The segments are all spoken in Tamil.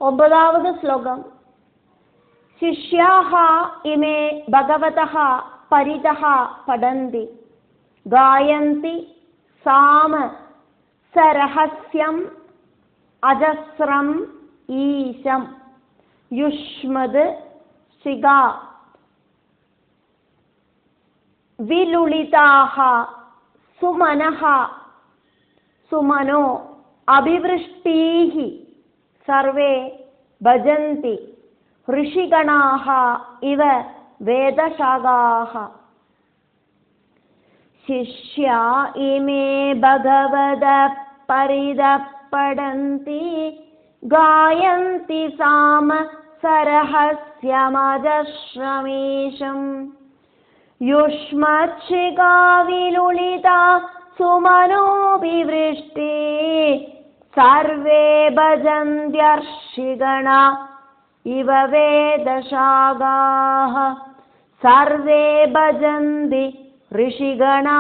9வது ശ്ലോകം. ശിഷ്യാഃ ഇമേ ഭഗവതഃ പരിതഃ പഠന്തി ഗായന്തി സാമ സരഹസ്യം അജസ്രം ഈശം യുഷ്മത് ശിഖാ വിലുളിതാഃ സുമനോ അഭിവൃഷ്ടീഃ സർവേ ഭജന്തി ഋഷിഗണാഃ ഇവ വേദശാഖാഃ. ശിഷ്യാ ഇമേ ഭഗവതഃ പരിതഃ പഠന്തി ഗായന്തി സാമ സരഹസ്യമജസ്രമീശം യുഷ്മച്ഛിഖാ വിലുളിതാ സുമനോഭിവൃഷ്ടി സർവേ ഭജന്ത്യർഷിഗണാ ഇവ വേദശാഖാഃ. സർവേ ഭജന്തി ഋഷിഗണാ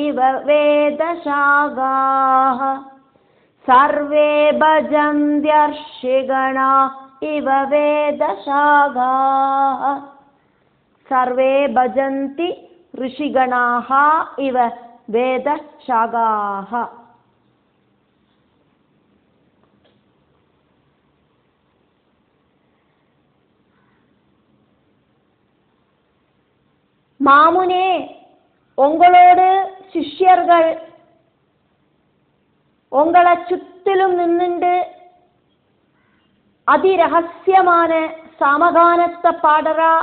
ഇവ വേദശാഖാഃ. സർവേ ഭജന്ത്യർഷിഗണാ ഇവ വേദശാഖാഃ. സർവേ ഭജന്തി ഋഷിഗണാഃ ഇവ വേദശാഖാഃ. மாமுனே, உங்களோடு சிஷ்யர்கள் உங்களை சுத்திலும் நின்னுண்டு அதிரகசியமான சாமகானத்தை பாடுறா.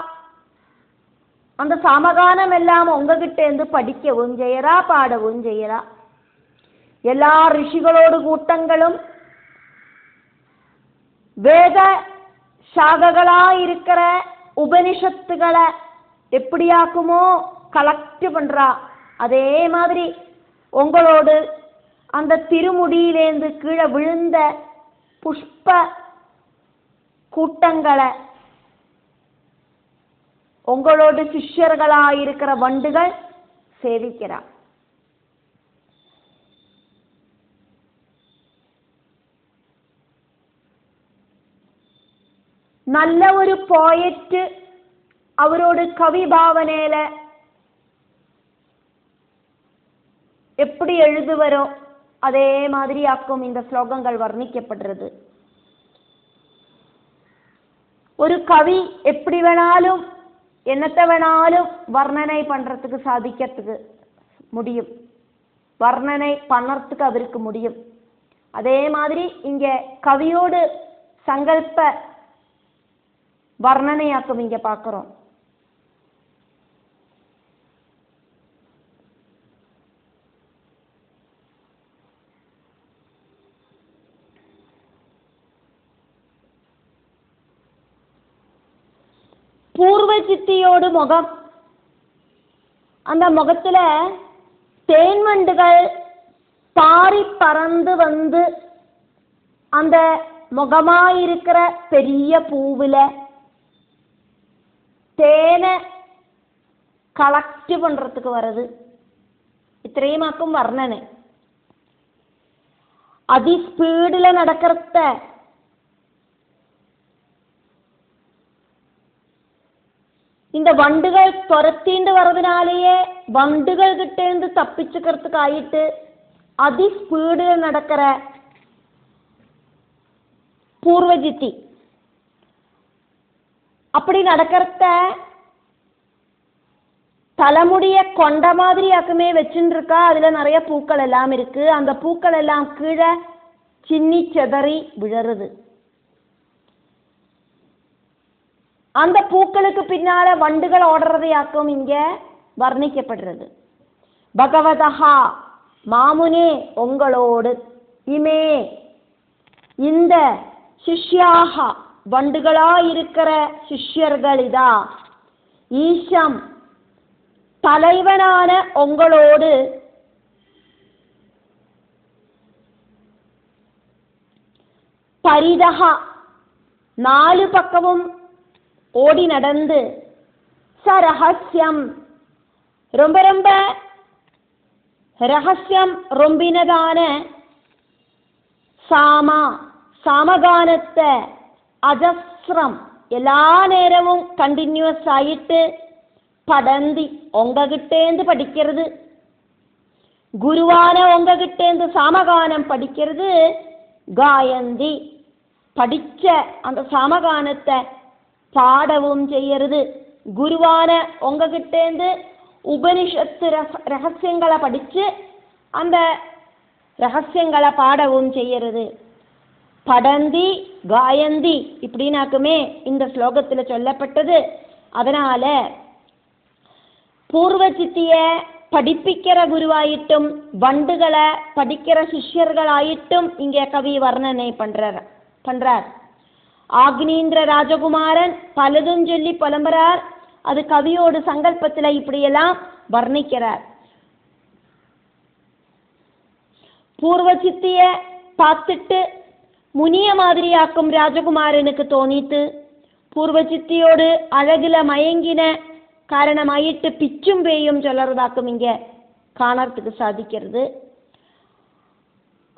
அந்த சாமகானம் எல்லாம் உங்ககிட்ட இருந்து படிக்கவும் செய்யறா, பாடவும் செய்யறா. எல்லா ரிஷிகளோடு கூட்டங்களும் வேத சாககளா இருக்கிற உபனிஷத்துகளை எப்படியாக்குமோ கலெக்ட் பண்றா. அதே மாதிரி உங்களோடு அந்த திருமுடியிலேந்து கீழே விழுந்த புஷ்ப கூட்டங்களை உங்களோடு சிஷ்யர்களாயிருக்கிற வண்டுகள் சேவிக்கிறா. நல்ல ஒரு போயറ്റ് அவரோட கவிபாவனையில எப்படி எழுதுவரோ அதே மாதிரி ஆக்கும் இந்த ஸ்லோகங்கள் வர்ணிக்கப்படுறது. ஒரு கவி எப்படி வேணாலும் என்னத்தை வேணாலும் வர்ணனை பண்றதுக்கு சாதிக்கிறதுக்கு முடியும், வர்ணனை பண்ணறதுக்கு அவருக்கு முடியும். அதே மாதிரி இங்க கவியோடு சங்கல்ப வர்ணனையாக்கும் இங்க பார்க்கிறோம். பூர்வசித்தியோடு முகம், அந்த முகத்துல தேன்வண்டுகள் பாரி பறந்து வந்து அந்த முகமாயிருக்கிற பெரிய பூவுல தேனை கலெக்ட் பண்றதுக்கு வருது. இത്രയുമാக்கும் வர்ணனை. அதிஸ்பீடுல நடக்கிறத இந்த வண்டுகள் துரத்திண்டு வரதுனாலேயே வண்டுகள் கிட்ட இருந்து தப்பிச்சுக்கிறதுக்கு ஆயிட்டு அதிஸ்பீடுல நடக்கிற பூர்வஜித்தி. அப்படி நடக்கிறத தலைமுடிய கொண்ட மாதிரியாக்குமே வச்சுட்டு இருக்கா. அதுல நிறைய பூக்கள் எல்லாம் இருக்கு. அந்த பூக்கள் எல்லாம் கீழே சின்னி செதறி விழருது. அந்த பூக்களுக்கு பின்னால வண்டுகள் ஓடுறதையாக்கும் இங்க வர்ணிக்கப்படுறது. பகவதஹா, மாமுனே உங்களோடு, இமே இந்த சிஷ்யாஹா வண்டுகளாயிருக்கிற சிஷ்யர்களிதா, ஈஷம் தலைவனான உங்களோடு, பரிதஹா நாலு பக்கமும் ஓடி நடந்து, சரஹஸ்யம் ரொம்ப ரொம்ப ரகசியம் ரொம்பினதான சாமா சாமகானத்தை അജസ്രം എല്ലാ നേരവും കണ്ടിന്യൂസ് ആയിട്ട്, പഠന്തി ഒങ്കകിട്ടേന്ത് പഠിക്കരുത്, ഗുരുവാന ഒങ്കകിട്ടേന്ത് സാമഗാനം പഠിക്കരുത്, ഗായന്തി പഠിച്ച அந்த സാമഗാനത്തെ പാഠവും ചെയ്യരുത്. ഗുരുവാന ഒങ്കകിട്ടേന്ത് ഉപനിഷത്ത് രഹസ്യങ്ങളെ പഠിച്ച് அந்த ரகசியங்களை பாடவும் செய்யறது. படந்தி காயந்தி இப்படின்னாக்குமே இந்த ஸ்லோகத்தில் சொல்லப்பட்டது. அதனால பூர்வசித்திய படிப்பிக்கிற குருவாயிட்டும் வண்டுகளை படிக்கிற சிஷ்யர்களாயிட்டும் இங்கே கவி வர்ணனை பண்றார். ஆக்னீந்திர ராஜகுமாரன் பலதும் சொல்லி புலம்புறார். அது கவியோட சங்கல்பத்தில் இப்படியெல்லாம் வர்ணிக்கிறார். பூர்வசித்திய பார்த்துட்டு முனிய மாதிரியாக்கும் ராஜகுமாரனுக்கு தோணித்து, பூர்வசித்தியோடு அழகில மயங்கின காரணமாயிட்டு பிச்சும் பேயும் சொல்லறதாக்கும் இங்க காணறதுக்கு சாதிக்கிறது.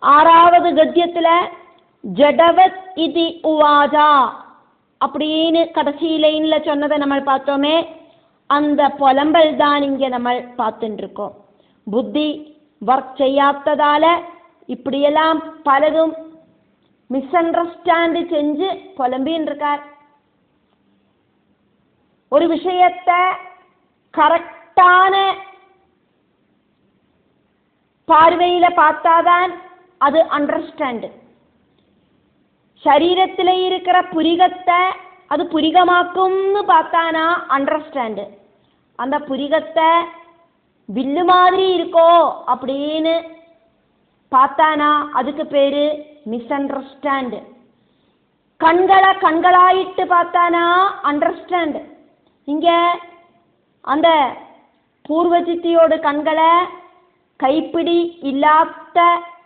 6வது கத்தியத்துல ஜடவத் இதி உவாஜா அப்படின்னு கடைசி லைன்ல சொன்னதை நம்ம பார்த்தோமே, அந்த புலம்பல் தான் இங்க நம்ம பார்த்துட்டு இருக்கோம். புத்தி ஒர்க் செய்யாததால இப்படியெல்லாம் பலதும் மிஸ் அண்டர்ஸ்டாண்ட் செஞ்சு புலம்பின்னு இருக்கார். ஒரு விஷயத்தை கரெக்டான பார்வையில பார்த்தாதான் அது அண்டர்ஸ்டாண்டு. சரீரத்தில் இருக்கிற புரிகத்தை அது புரிகமாக்கும்னு பார்த்தானா அண்டர்ஸ்டாண்டு. அந்த புரிகத்தை வில்லு மாதிரி இருக்கோ அப்படின்னு பார்த்தானா அதுக்கு பேரு மிஸ் அண்டர்ஸ்டாண்டு. கண்களை கண்களாயிட்டு பார்த்தானா அண்டர்ஸ்டாண்டு. இங்க அந்த பூர்வசித்தியோட கண்களை கைப்பிடி இல்லாத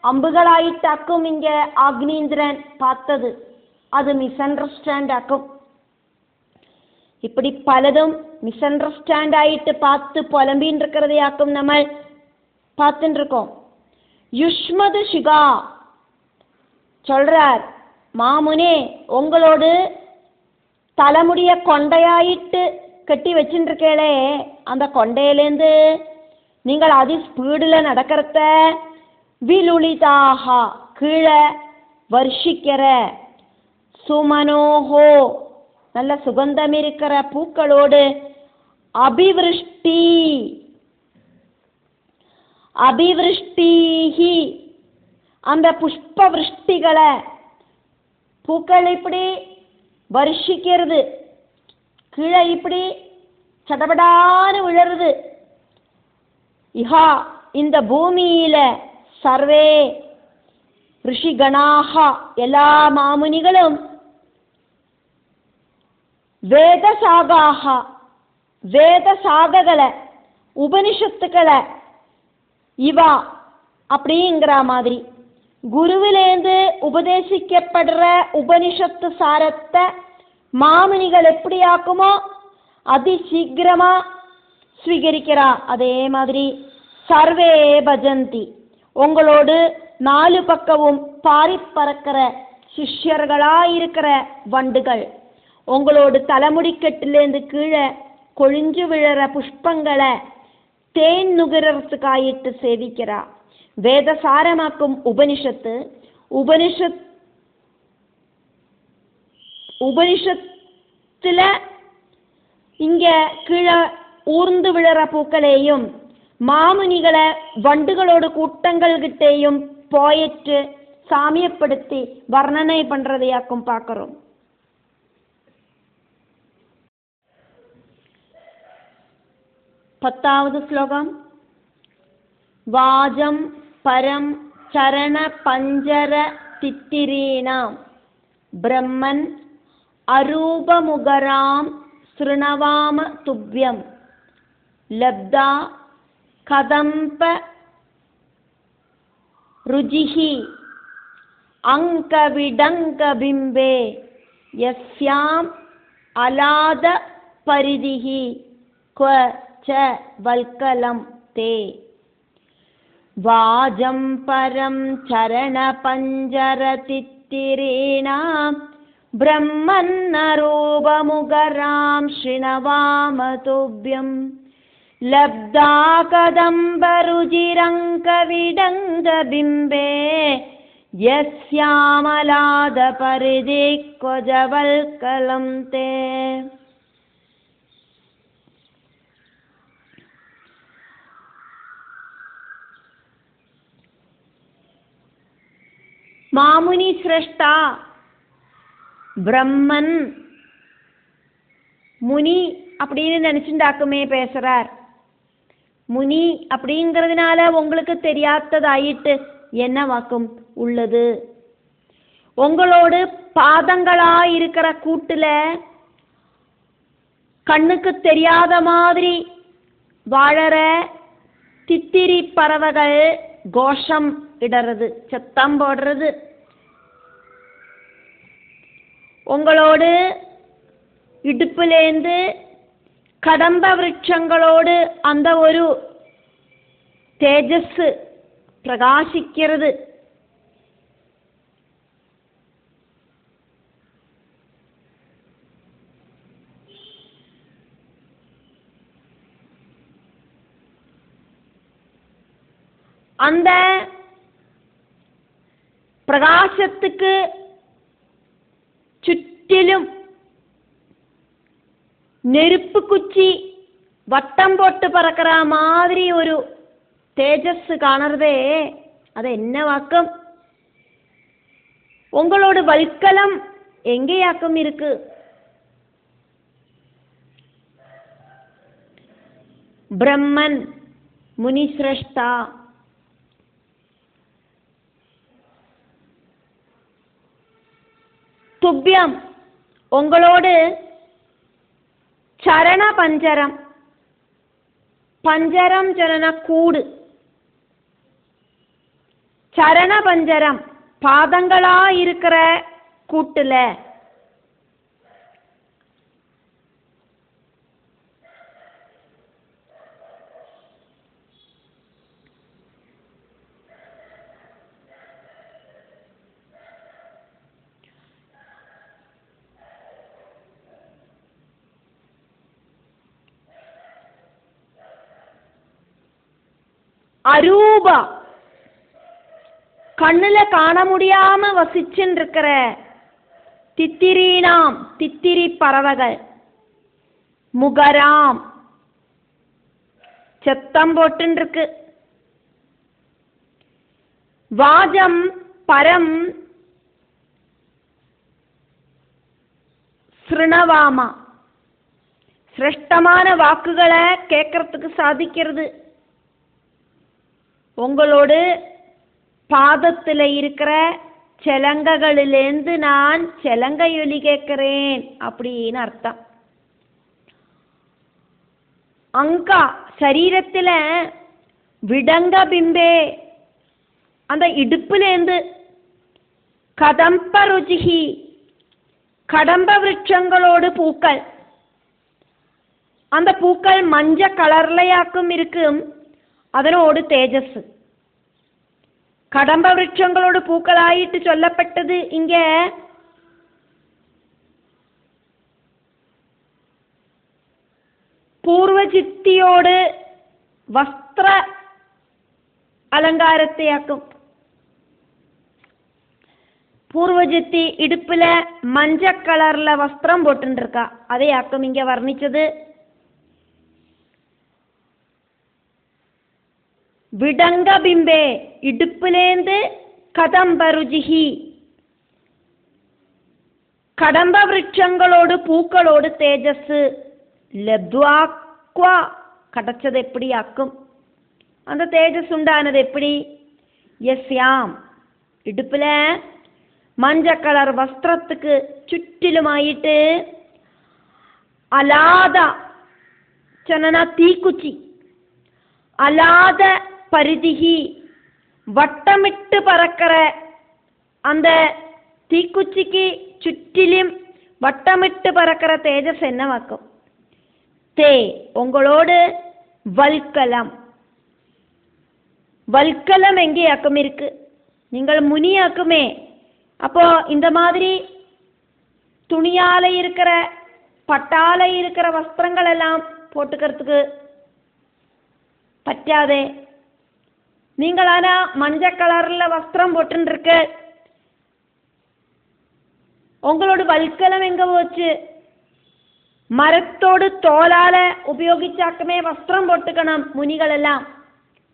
அம்புகளாயிட்டாக்கும் இங்க ஆக்னீந்திரன் பார்த்தது, அது மிஸ் அண்டர்ஸ்டாண்ட் ஆக்கும். இப்படி பலதும் மிஸ் அண்டர்ஸ்டாண்ட் ஆயிட்டு பார்த்து புலம்பின்னு இருக்கிறதையாக்கும் நம்ம பார்த்துட்டு இருக்கோம். யுஷ்மது சிகா சொல்றார், மாமுனே உங்களோடு தலைமுடிய கொண்டையாயிட்டு கட்டி வச்சுருக்கேளே, அந்த கொண்டையிலேருந்து நீங்கள் அதி ஸ்பீடில் நடக்கிறத விலுளிதாக கீழே வருஷிக்கிற, சுமனோஹோ நல்ல சுகந்தம் இருக்கிற பூக்களோடு அபிவிருஷ்டி அபிவிருஷ்டிஹி அந்த புஷ்ப விருஷ்டிகளை பூக்கள் இப்படி வருஷிக்கிறது, கீழே இப்படி சடபடான்னு விழருது. இஹா இந்த பூமியில சர்வே ரிஷிகணாக எல்லா மாமுனிகளும் வேதசாகாக வேதசாககளை உபனிஷத்துக்களை இவா அப்படிங்கிற மாதிரி குருவிலேந்து உபதேசிக்கப்படுற உபனிஷத்து சாரத்தை மாமுனிகள் எப்படி ஆக்குமோ அதி சீக்கிரமா ஸ்வீகரிக்கிறா. அதே மாதிரி சர்வே பஜந்தி உங்களோடு 4 பக்கமும் பாரி பறக்கிற சிஷ்யர்களாயிருக்கிற வண்டுகள் உங்களோடு தலைமுடிக்கட்டிலேருந்து கீழே கொழிஞ்சு விழற புஷ்பங்களை தேன் நுகரத்துக்காயிட்டு சேவிக்கிறா. வேதசாரமாக்கும் உபனிஷத்து உபனிஷத்துல இங்க கீழே ஊர்ந்து விழற பூக்களையும் மாமுனிகளை வண்டுகளோட கூட்டங்கள்கிட்டேயும் போயிட்டு சாமியப்படுத்தி வர்ணனை பண்றதையாக்கும் பார்க்கிறோம். பத்தாவது ஸ்லோகம். வாஜம் பரம் சரண பஞ்சர தித்திரீணாம் பிரம்மன் அரூபமுகராம் ஸ்ருணவாம துவ்யம் லப்தா கதம்ப ருஜிஹி அங்கவிடங்க பிம்பே யஸ்யாம் அலாத பரிதிஹி க்வ ச வல்கலம் தே. வாஜம் பரம் சரண பஞ்சர தித்திரீணாம் ब्रह्मन्नरूपमुगरां शृणवामतुभ्यं लब्धा कदम्बरुचिरङ्कविडङ्गबिम्बे यस्यामलादपरिदिक्वजवल्कलं ते। மாமுனி சிரஷ்டா பிரம்மன் முனி அப்படின்னு நினைச்சுண்டாக்குமே பேசுறார். முனி அப்படிங்கிறதுனால உங்களுக்கு தெரியாததாயிட்டு என்ன வாக்கும் உள்ளது? உங்களோடு பாதங்களா இருக்கிற கூட்டுல கண்ணுக்கு தெரியாத மாதிரி வாழற தித்திரி பறவைகள் கோஷம் இடறது, சத்தம் போடுறது. உங்களோடு இடுப்புலேந்து கடம்ப விருட்சங்களோடு அந்த ஒரு தேஜஸ் பிரகாசிக்கிறது. அந்த பிரகாசத்துக்கு சுற்றிலும் நெருப்பு குச்சி வட்டம் போட்டு பறக்கிற மாதிரி ஒரு தேஜஸ் காணறதே, அது என்ன வாக்கம்? உங்களோட வல்கலம் எங்கேயாக்கம் இருக்கு? பிரம்மன் முனி சிரஷ்டா துப்பியம் உங்களோடு சரண பஞ்சரம், பஞ்சரம் ஜனன கூடு, சரண பஞ்சரம் பாதங்களா இருக்கிற கூட்டுல அரூப கண்ணுல காண முடியாம வசிச்சுன்னு இருக்கிற தித்திரீனாம் தித்திரி பறவைகள், முகராம் சத்தம் போட்டுன்னு இருக்கு. வாஜம் பரம் ஸ்ருணவாமா சிரேஷ்டமான வாக்குகளை கேட்கறதுக்கு சாதிக்கிறது. உங்களோடு பாதத்தில் இருக்கிற செலங்ககளிலேருந்து நான் செலங்கையொலி கேட்கிறேன் அப்படின்னு அர்த்தம். அங்கா சரீரத்தில் விடங்க பிம்பே அந்த இடுப்புலேருந்து கதம்ப ருச்சிகி கடம்ப விருட்சங்களோடு பூக்கள், அந்த பூக்கள் மஞ்ச கலர்லையாக்கும் இருக்கும். அதனோடு தேஜஸ் கடம்ப விருட்சங்களோடு பூக்களாயிட்டு சொல்லப்பட்டது. இங்க பூர்வஜித்தியோடு வஸ்திர அலங்காரத்தையாக்கும். பூர்வஜித்தி இடுப்புல மஞ்ச கலர்ல வஸ்திரம் போட்டு இருக்கா, அதையாக்கும் இங்க வர்ணிச்சது. விடங்க பிம்பே இடுப்புலேந்து கதம்பருஜிகி கடம்ப விருட்சங்களோடு பூக்களோடு தேஜஸ் லப்துவாக்வா கிடைச்சது எப்படி ஆக்கும்? அந்த தேஜஸ் உண்டானது எப்படி? எஸ்யாம் இடுப்புல மஞ்ச கலர் வஸ்திரத்துக்கு சுற்றிலுமாயிட்டு அலாதா சனனா தீக்குச்சி அலாத பரிதிகி வட்டமிட்டு பறக்கிற அந்த தீக்குச்சிக்கு சுற்றிலும் வட்டமிட்டு பறக்கிற தேஜஸ் என்ன வாக்கும்? தே உங்களோடு வல்கலம், வல்கலம் எங்கேயாக்கும் இருக்கு? நீங்கள் முனியாக்குமே. அப்போ இந்த மாதிரி துணியால இருக்கிற பட்டால இருக்கிற வஸ்திரங்கள் எல்லாம் போட்டுக்கிறதுக்கு பറ്റാതെ நீங்கள் ஆனா மஞ்சள் கலர்ல வஸ்திரம் போட்டுருக்கு. உங்களோட வல்கலம் எங்க போச்சு? மரத்தோடு தோலால உபயோகிச்சாக்குமே வஸ்திரம் போட்டுக்கணும் முனிகள் எல்லாம்.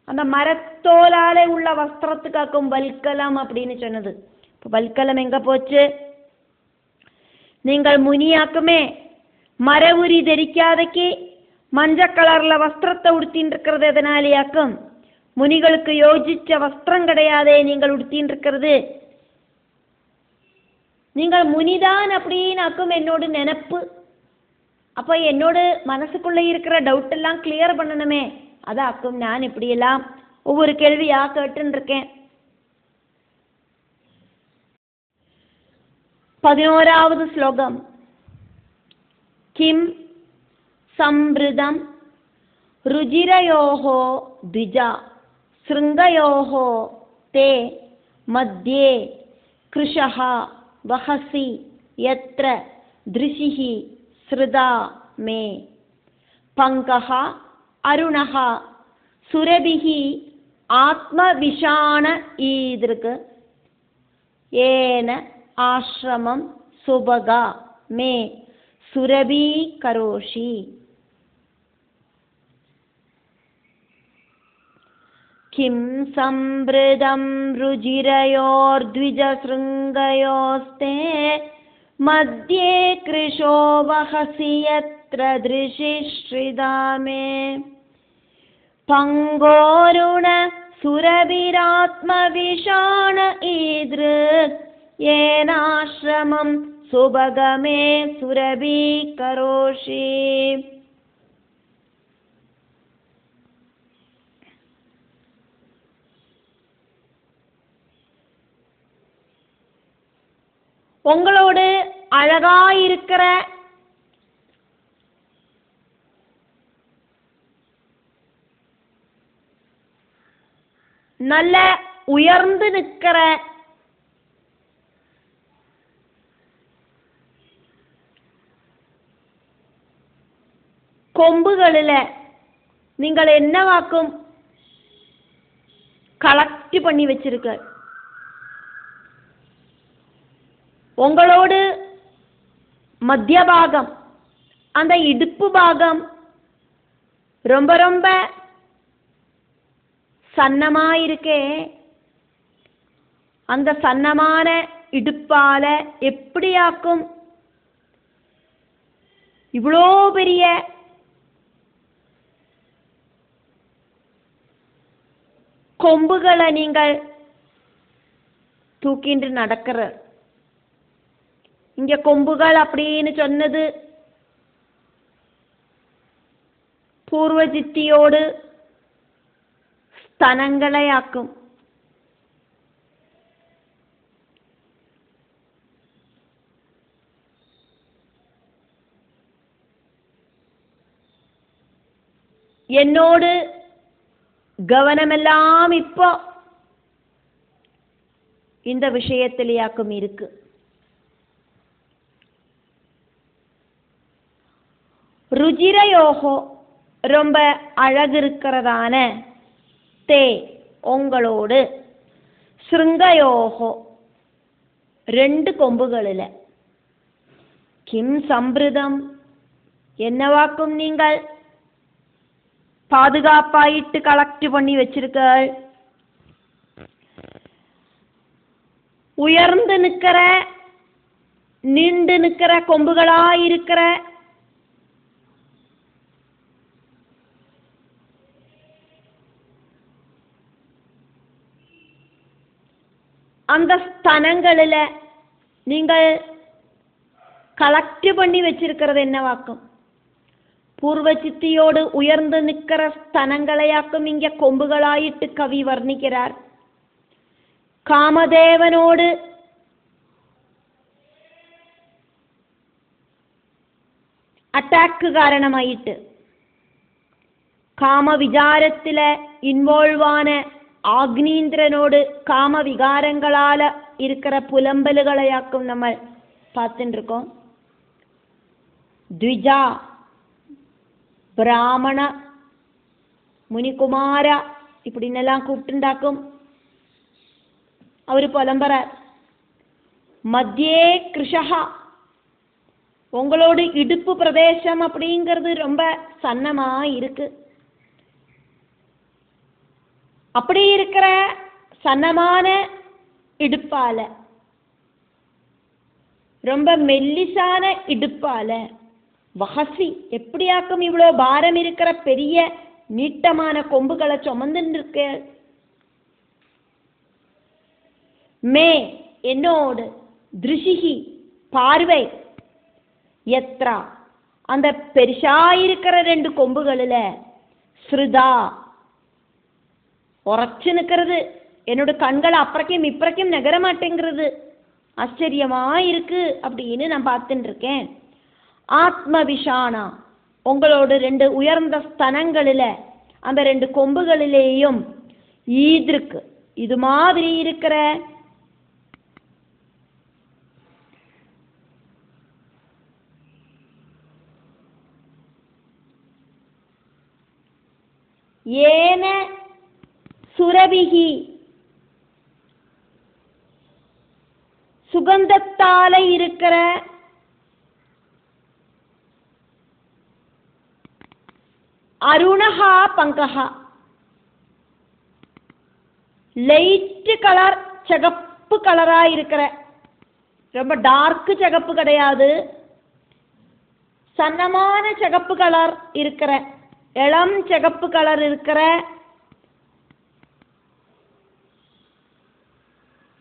அந்த மரத்தோலால உள்ள வஸ்திரத்துக்காக்கும் வல்கலம் அப்படின்னு சொன்னது. இப்போ வல்கலம் எங்க போச்சு? நீங்கள் முனியாக்குமே மர உரி தரிக்காதக்கு மஞ்சள் கலர்ல வஸ்திரத்தை உடுத்தின்னு இருக்கிறது எதனாலேயாக்கும்? முனிகளுக்கு யோசிச்ச வஸ்திரம் கிடையாதே நீங்கள் உடுத்தின்னு இருக்கிறது. நீங்கள் முனிதான் அப்படின்னாக்கும் என்னோட நினைப்பு. அப்போ என்னோட மனசுக்குள்ளே இருக்கிற டவுட் எல்லாம் கிளியர் பண்ணணுமே. அதாக்கும் நான் இப்படியெல்லாம் ஒவ்வொரு கேள்வியா கேட்டுன்னு இருக்கேன். 11வது ஸ்லோகம். கிம் சம்பிருதம் ருஜிரயோஹோ த்விஜா ஸ்ருங்கயோஹோ தே மத்யே கிருஷஹ வஹசி யத்ர த்ரிஷிஹி ஸ்ருதா மே பங்கஹ அருணஹ சுரபிஹி ஆத்மவிஷாண ஈதிருக்கு ஏன ஆஸ்ரமம் சுபகா மே சுரபி கரோஷி. கிம் சம்பிருதம் ருஜிரயோர்த்விஜஸ்ருங்கயோஸ்தே மத்யே கிருஷோ வஹசி யத்ர த்ரிஷிஸ்ரிதாமே பங்கோருண சுரபிராத்மவிஷாண ஈத்ருக் ஏனாஸ்ரமம் சுபகமே சுரபி கரோஷி. உங்களோடு அழகாயிருக்கிற நல்ல உயர்ந்து நிற்கிற கொம்புகளில் நீங்கள் என்னவாக்கும் கலெக்ட் பண்ணி வச்சிருக்க. உங்களோடு மத்திய பாகம் அந்த இடுப்பு பாகம் ரொம்ப ரொம்ப சன்னமாயிருக்கே. அந்த சன்னமான இடுப்பால எப்படியாக்கும் இவ்வளோ பெரிய கொம்புகளை நீங்கள் தூக்கிட்டு நடக்கிற. இங்க கொம்புகள் அப்படின்னு சொன்னது பூர்வஜித்தியோடு ஸ்தனங்களையாக்கும். என்னோடு கவனமெல்லாம் இப்போ இந்த விஷயத்திலேயாக்கும் இருக்கு. ருஜிரயோகோ ரொம்ப அழகு இருக்கிறதான தே உங்களோடு ஸ்ருங்கயோகோ ரெண்டு கொம்புகளில் கிம் சம்பிருதம் என்னவாக்கும் நீங்கள் பாதுகாப்பாயிட்டு கலெக்ட் பண்ணி வச்சிருக்க. உயர்ந்து நிற்கிற நீண்டு நிற்கிற கொம்புகளாயிருக்கிற அந்த ஸ்தனங்களில் நீங்கள் கலெக்ட் பண்ணி வச்சிருக்கிறது என்னவாக்கும்? பூர்வ சித்தியோடு உயர்ந்து நிற்கிற ஸ்தனங்களையாக்கும் இங்க கொம்புகளாயிட்டு கவி வர்ணிக்கிறார். காமதேவனோடு அட்டாக்கு காரணமாயிட்டு காம விகாரத்தில் இன்வால்வான ஆக்னீந்திரனோடு காம விகாரங்களால இருக்கிற புலம்பல்களையாக்கும் நம்ம பார்த்துட்டு இருக்கோம். ദ്വിജ, பிராமண, முனிகுமார இப்படின்னெல்லாம் கூப்பிட்டுண்டாக்கும். அவர் புலம்புற. மத்தியே கிருஷா, உங்களோட இடுப்பு பிரதேசம் அப்படிங்கிறது ரொம்ப சன்னமா இருக்கு. அப்படி இருக்கிற சன்னமான இடுப்பால, ரொம்ப மெல்லிசான இடுப்பால, வகசி எப்படியாக்கும் இவ்வளோ பாரம் இருக்கிற பெரிய நீட்டமான கொம்புகளை சுமந்துன்னு இருக்க. மே என்னோடு, திருஷிகி பார்வை, எத்ரா அந்த பெருசாயிருக்கிற 2 கொம்புகளில், ஸ்ருதா உரைச்சு நிற்கிறது. என்னோட கண்களை அப்புறக்கும் இப்புறக்கும் நகர மாட்டேங்கிறது. ஆச்சரியமா இருக்கு அப்படின்னு நான் பார்த்துட்டு இருக்கேன். ஆத்ம விஷானா, உங்களோட 2 உயர்ந்த ஸ்தனங்களில், அந்த 2 கொம்புகளிலேயும் ஈதிருக்கு இது மாதிரி இருக்கிற ஏன சுரபிகி, சுகந்தத்தால இருக்கிற அருணஹா பங்கஹா, லைட் கலர் சிகப்பு கலரா இருக்கிற, ரொம்ப டார்க் சிகப்பு கிடையாது, சன்னமான சிகப்பு கலர் இருக்கிற, இளம் சிகப்பு கலர் இருக்கிற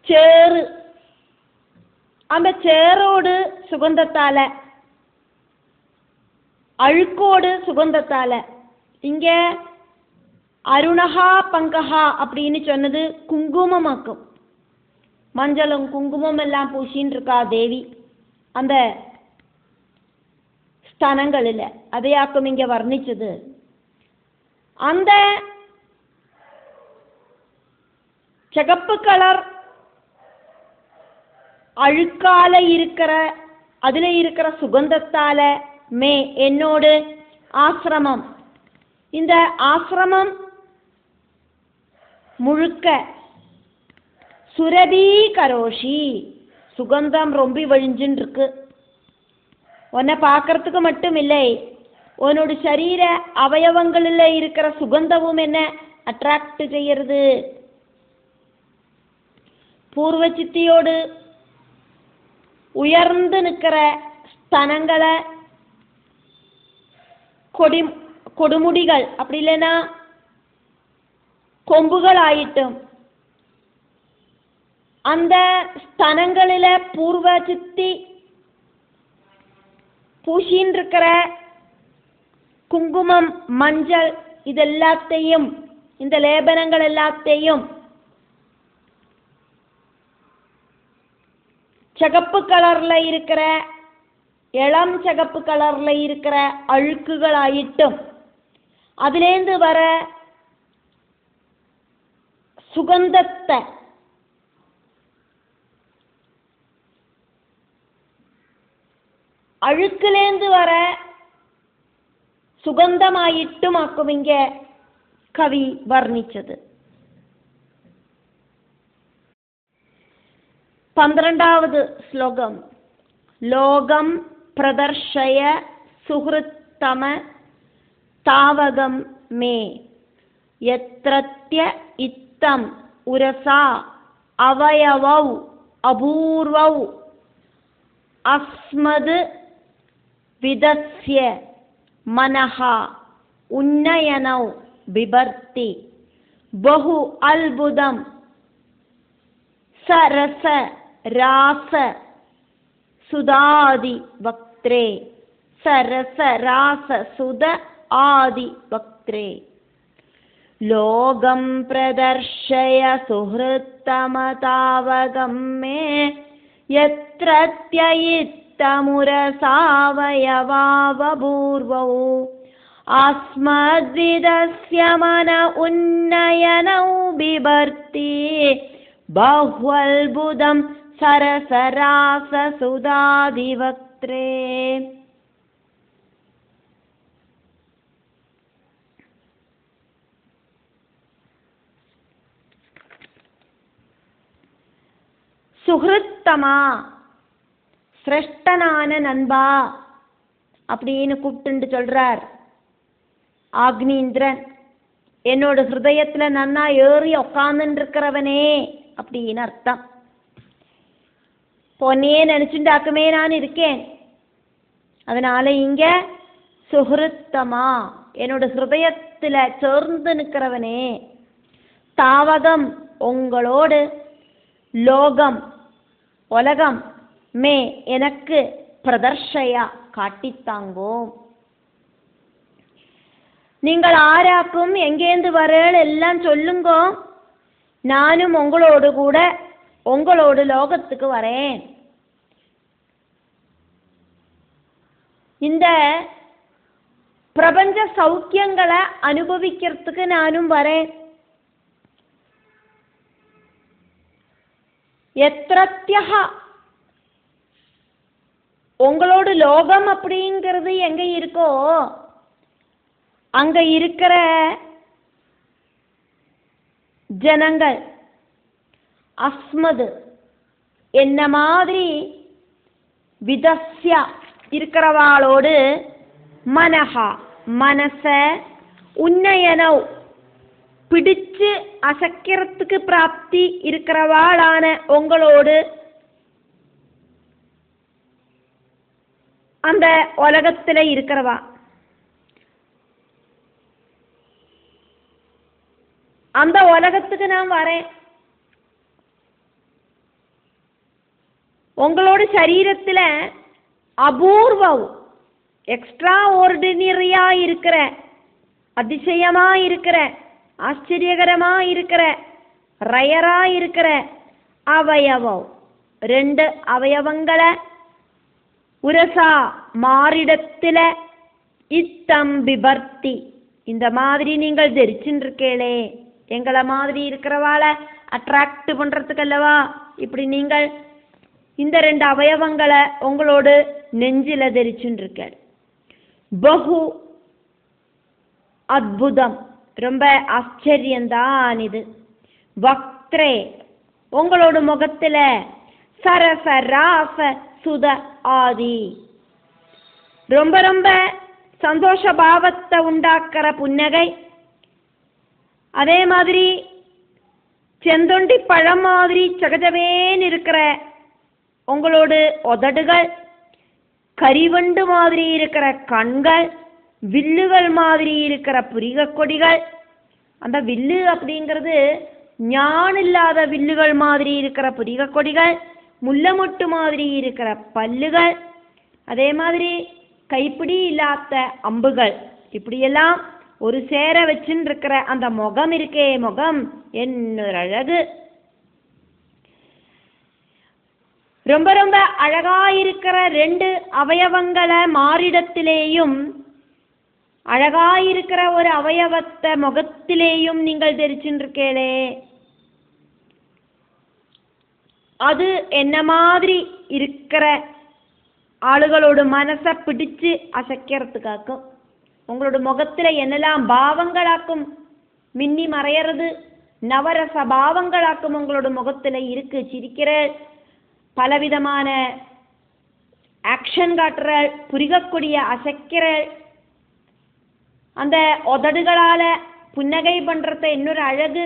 சேரு, அந்த சேரோடு சுகந்தத்தால, அழுக்கோடு சுகந்தத்தால. இங்க அருணஹா பங்கஹா அப்படின்னு சொன்னது குங்குமமாக்கும். மஞ்சளும் குங்குமம் எல்லாம் பூசின்னு இருக்கா தேவி அந்த ஸ்தனங்களில், அதையாக்கும் இங்க வர்ணிச்சது. அந்த சிகப்பு கலர் அழுக்கால இருக்கிற, அதுல இருக்கிற சுகந்தத்தால, மே என்னோடு ஆசிரமம், இந்த ஆசிரமம் முழுக்க சுரபி கரோஷி, சுகந்தம் ரொம்ப வழிஞ்சுன்னு இருக்கு. உன்னை பார்க்கறதுக்கு மட்டும் இல்லை, உன்னோட சரீர அவயவங்களில் இருக்கிற சுகந்தமும் என்ன அட்ராக்ட் செய்யறது. பூர்வ சித்தியோடு உயர்ந்து நிற்கிற ஸ்தனங்களை, கொடுமுடிகள் அப்படி இல்லைன்னா கொம்புகள் ஆயிட்டும், அந்த ஸ்தனங்களில் பூர்வ சித்தி பூசின்னு இருக்கிற குங்குமம், மஞ்சள் இதெல்லாத்தையும், இந்த லேபனங்கள் எல்லாத்தையும் சிகப்பு கலர்ல இருக்கிற, இளம் சிகப்பு கலர்ல இருக்கிற அழுக்குகளாயிட்டும், அதிலேந்து வர சுகந்தத்தை அழுக்கிலேந்து வர சுகந்தமாயிட்டும் ஆக்கும் இங்க கவி வர்ணிச்சது. 12வது ஸ்லோகம். லோகம் பிரதர்ஷய சுஹ்ருத்தம தாவகம் மே யத்ரத்ய இத்தம் உரசா அவயவௌ அபூர்வௌ அஸ்மது விதஸ்ய மனஹா உன்னயனௌ பிபர்த்தி பஹு அல்புதம் சரச ராச சுதாதி வக்த்ரே சரச ராச சுத ஆதி வக்த்ரே. லோகம் பிரதர்ஷய சுஹ்ருத்தமதாவகம் மே யத்ரத்யயித்தமுரசாவயவாவபூர்வௌ அஸ்மத்விதஸ்ய மன உன்னயனௌ பிபர்த்தி பஹ்வல்புதம் சரசராச சுதாதிவக்த்ரே. சுஹ்ருத்தமா, சிரேஷ்டனான நண்பா அப்படின்னு கூப்பிட்டு சொல்றார் ஆக்னீந்திரன். என்னோட ஹிருதயத்துல நன்னா ஏறி உக்காந்துட்டு இருக்கிறவனே அப்படின்னு அர்த்தம். பொன்னையே நினைச்சுண்டாக்குமே நான் இருக்கேன். அதனால இங்க சுஹ்ருத்தமா, என்னோட ஹிருதயத்துல சேர்ந்து நிற்கிறவனே, தாவகம் உங்களோடு, லோகம் உலகம், மே எனக்கு, பிரதர்ஷயா காட்டித்தாங்கோ. நீங்கள் ஆராக்கும், எங்கேந்து வரேள் எல்லாம் சொல்லுங்கோ, நானும் உங்களோடு கூட உங்களோடு லோகத்துக்கு வரேன். இந்த பிரபஞ்ச சௌக்கியங்களை அனுபவிக்கிறதுக்கு நானும் வரேன். எத்ரத்யஹ, உங்களோட லோகம் அப்படிங்கிறது எங்க இருக்கோ அங்க இருக்கிற ஜனங்கள் அஸ்மது என்ன மாதிரி விதஸ்யா இருக்கிறவாளோடு, மனஹா மனச, உன்னயனவ் பிடிச்சு அசைக்கிறதுக்கு பிராப்தி இருக்கிறவாளான உங்களோடு அந்த உலகத்துல இருக்கிறவா, அந்த உலகத்துக்கு நான் வரேன். உங்களோட சரீரத்துல அபூர்வம், எக்ஸ்ட்ரா ஆர்டினரியா இருக்கிற, அதிசயமா இருக்கிற, ஆச்சரியகரமா இருக்கிற, ரயரா இருக்கிற அவயவம், 2 அவயவங்களை உரசா மாறிடத்துல இத்தம் பிபர்த்தி, இந்த மாதிரி நீங்கள் தரிச்சுருக்கீங்களே, எங்களை மாதிரி இருக்கிறவாளை அட்ராக்ட் பண்றதுக்கு அல்லவா இப்படி நீங்கள் இந்த 2 அவயவங்களை உங்களோடு நெஞ்சில தரிச்சுருக்க. பகு அத்புதம், ரொம்ப ஆச்சரியந்தான் இது. வக்த்ரே, உங்களோட முகத்துல சரச ராச சுத ஆதி, ரொம்ப ரொம்ப சந்தோஷ பாவத்தை உண்டாக்குற புன்னகை, அதே மாதிரி செந்தொண்டி பழம் மாதிரி சகஜவேன்னு இருக்கிற உங்களோட உதடுகள், கரிவண்டு மாதிரி இருக்கிற கண்கள், வில்லுகள் மாதிரி இருக்கிற புரிக கொடிகள், அந்த வில்லு அப்படிங்கிறது ஞான் இல்லாத வில்லுகள் மாதிரி இருக்கிற புரிக கொடிகள், முள்ளமொட்டு மாதிரி இருக்கிற பல்லுகள், அதே மாதிரி கைப்பிடி இல்லாத அம்புகள், இப்படியெல்லாம் ஒரு சேர வச்சுன்னு இருக்கிற அந்த முகம் இருக்கே, முகம் என்னொரு அழகு. ரொம்ப ரொம்ப அழகா இருக்கிற 2 அவயவங்களை மாறிடத்திலேயும், அழகா இருக்கிற ஒரு அவயவத்தை முகத்திலேயும் நீங்கள் தெரிச்சுருக்கீங்களே, அது என்ன மாதிரி இருக்கிற ஆளுகளோட மனசை பிடிச்சு அசைக்கிறதுக்காக்கும், உங்களோட முகத்துல என்னெல்லாம் பாவங்களாக்கும் மின்னி மறையறது, நவரச பாவங்களாக்கும் உங்களோட முகத்துல இருக்கு. சிரிக்கிற, பலவிதமான ஆக்ஷன் காட்டுற, புரிகக்கூடிய அசைக்கிற, அந்த உதடுகளால புன்னகை பண்றத இன்னொரு அழகு.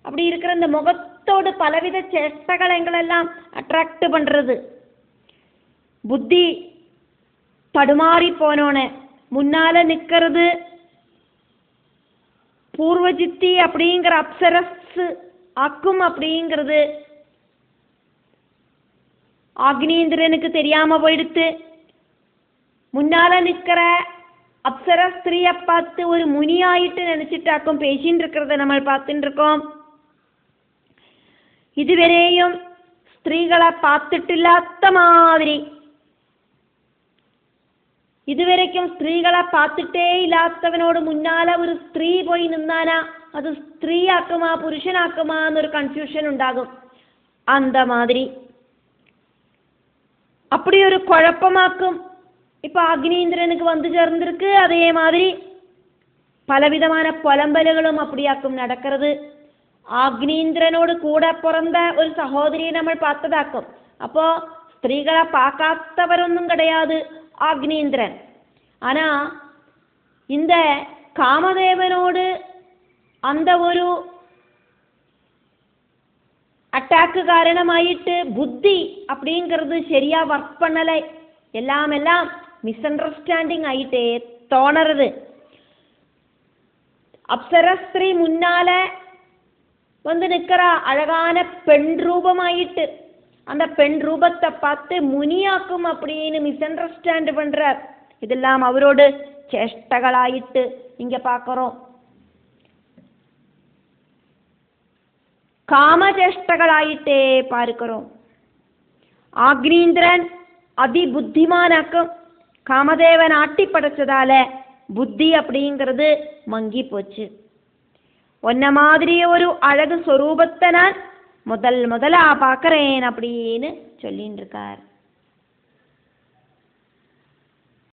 அப்படி இருக்கிற இந்த முகத்தோடு பலவித சேஷ்டகள் எங்களெல்லாம் அட்ராக்ட் பண்றது. புத்தி தடுமாறி போனோன முன்னால நிக்கிறது பூர்வஜித்தி அப்படிங்கிற அப்சரஸ் ஆக்கும் அப்படிங்கிறது ஆக்னீந்திரனுக்கு தெரியாம போயிடுத்து. முன்னால நிக்கிற அப்சர ஸ்திரீயை பார்த்து ஒரு முனியாயிட்டு நினைச்சிட்டாக்கும் பேசின்னு இருக்கிறத நம்ம பார்த்துட்டு இருக்கோம். இதுவரையும் ஸ்திரீகளை பார்த்துட்டு இல்லாத மாதிரி, இதுவரைக்கும் ஸ்திரீகளை பார்த்துட்டே இல்லாதவனோடு முன்னால ஒரு ஸ்திரீ போய் நின்னானா அது ஸ்திரீ ஆக்குமா புருஷனாக்குமான்னு ஒரு கன்ஃபியூஷன் உண்டாகும். அந்த மாதிரி அப்படி ஒரு குழப்பமாக்கும் இப்போ அக்னீந்திரனுக்கு வந்து சேர்ந்திருக்கு. அதே மாதிரி பலவிதமான புலம்பல்களும் அப்படியாக்கும் நடக்கிறது. ஆக்னீந்திரனோடு கூட பிறந்த ஒரு சகோதரியை நம்ம பார்த்ததாக்கும். அப்போ ஸ்திரீகளை பார்க்காதவரொன்னும் கிடையாது ஆக்னீந்திரன். ஆனா இந்த காமதேவனோடு அந்த ஒரு அட்டாக்கு காரணமாயிட்டு புத்தி அப்படிங்கிறது சரியா ஒர்க் பண்ணலை. எல்லாம் மிஸ் அண்டர்ஸ்டாண்டிங் ஆயிட்டே தோணுறது. அப்சரஸ்திரீ முன்னால வந்து நிற்கிறா அழகான பெண் ரூபமாயிட்டு. அந்த பெண் ரூபத்தை பார்த்து முனியாக்கும் அப்படின்னு மிஸ் அண்டர்ஸ்டாண்ட் பண்றார். இதெல்லாம் அவரோடு சேஷ்டகளாயிட்டு இங்க பார்க்கிறோம். காமச்சேஷ்டகளாயிட்டே பார்க்கிறோம். ஆக்னீந்திரன் அதிபுத்திமானாக்கும். காமதேவன் ஆட்டி படைச்சதால புத்தி அப்படிங்கிறது மங்கி போச்சு. ஒன்ன மாதிரி ஒரு அழகு ஸ்வரூபத்தை நான் முதலா பார்க்கறேன் அப்படின்னு சொல்லிட்டு இருக்கார்.